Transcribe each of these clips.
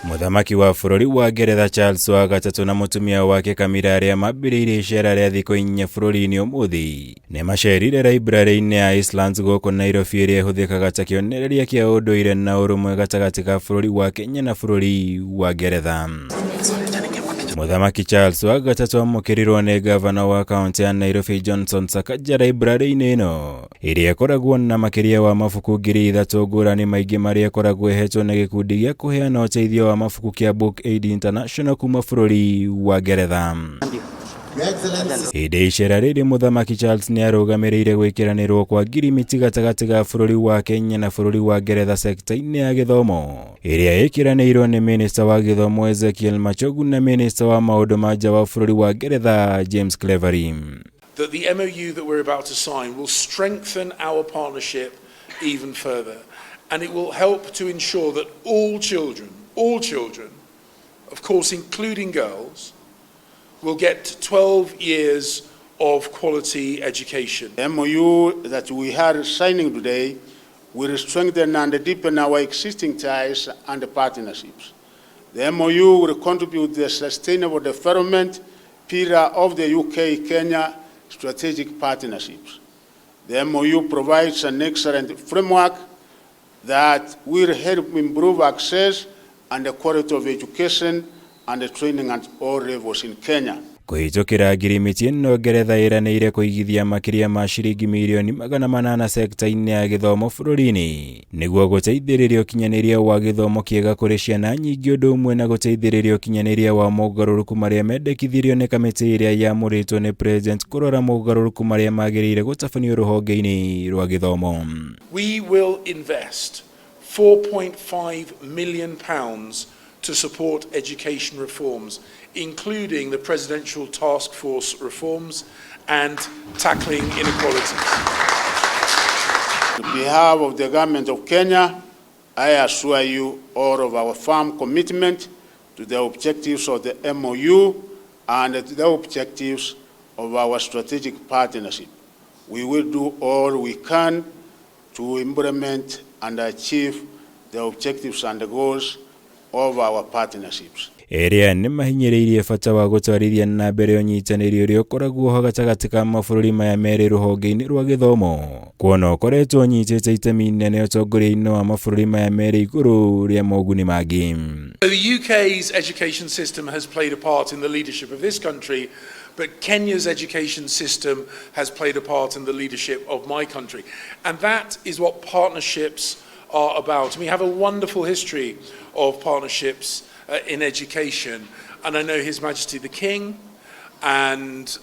Muthamaki wa bururi wa Ngeretha Charles wa gatatu na mutumia wake Kamira aria mambiriirie icera ria thikũ 4 bururi-ini umuthi ni macerire library-ini ya Eastlands gũkũ Nairobi iria ihuthikaga ta kionereria kia unduire na urumwe gatagati ka bururi wa Kenya na bururi wa Ngeretha. Muthamaki Charles wa gatatu amukirirwo ni gavana wa kaunti ya Nairobi Johnson Sakaja library-ini ino iria ikoragwo na makiria wa mabuku 3,000 ngũrani maingĩ maria ikoragwo ihetwo na gikundi gia kuheana uteithio wa mabuku kia Book Aid International kuma bururi wa Ngeretha. Hĩndĩ icera rĩrĩ Muthamaki Charles ni arũgamĩrĩire gwĩkĩranĩrwo kwa ngirimiti gatagati ga bururi wa Kenya na bururi wa Ngeretha sekta-inĩ ya gĩthomo ĩrĩa ĩkĩranĩirwo nĩ Minister wa Gĩthomo Ezekiel Machogu na Minister wa maũndũ ma nja wa bururi wa Ngeretha James Clevery. That the MOU that we're about to sign will strengthen our partnership even further, and it will help to ensure that all children, of course including girls, will get 12 years of quality education. The MOU that we are signing today will strengthen and deepen our existing ties and partnerships. The MOU will contribute to the sustainable development pillar of the UK-Kenya strategic partnerships. The MOU provides an excellent framework that will help improve access and the quality of education and the training at all levels in Kenya. Kuhitukira ngirimiti ino Ngeretha iranĩire kuigithia makiria ma ciringi mirioni 800 sekta-inĩ ya gĩthomo bururi-ini nĩguo gũteithĩrĩria ũkinyanĩria wa gĩthomo kĩega kũrĩ ciana nyingĩ ũndũ ũmwe na gũteithĩrĩria ũkinyanĩria wa mogarũrũku marĩa mendekithirio nĩ kamĩtĩ ĩrĩa yamũrĩtwo nĩ President kũrora mogarũrũku marĩa magĩrĩire gũtabanio rũhonge-inĩ rwa gĩthomo. We will invest £4.5 million to support education reforms, including the Presidential Task Force reforms and tackling inequalities. On behalf of the Government of Kenya, I assure you all of our firm commitment to the objectives of the MOU and the objectives of our strategic partnership. We will do all we can to implement and achieve the objectives and the goals of our partnerships. Ĩrĩa nĩ mahinyĩrĩirie bata wa gũtwarithia na mbere ũnyitanĩri ũrĩa ũkoragwo ho gatagatĩ ka mabũrũri maya merĩ rũhonge-inĩ rwa gĩthomo kuona ũkoretwo ũnyitĩte itemi inene ũtongoria-inĩ wa mabũrũri maya merĩ igũrũ rĩa moguni mangĩ. The UK's education system has played a part in the leadership of this country, but Kenya's education system has played a part in the leadership of my country. And that is what partnerships are about. We have a wonderful history of partnerships in education, and I know His Majesty the King and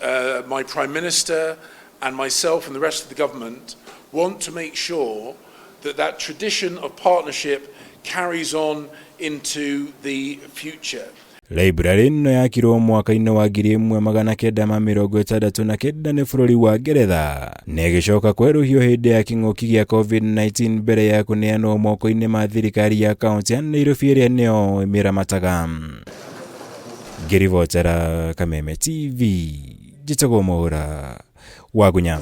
my Prime Minister and myself and the rest of the government want to make sure that that tradition of partnership carries on into the future. Library ino yakirwo mwaka-inĩ wa 1969 nĩ bururi wa Ngeretha na ĩgĩcoka kwerũhio hĩndĩ ya kĩng'ũki gĩa COVID-19 mbere ya kũneanwo moko-inĩ ma thirikari ya kaunti ya Nairobi ĩrĩa nĩyo ĩmĩramataga. Ngĩribotera Kameme TV, njĩtagwo Mwaũra wa Gunya.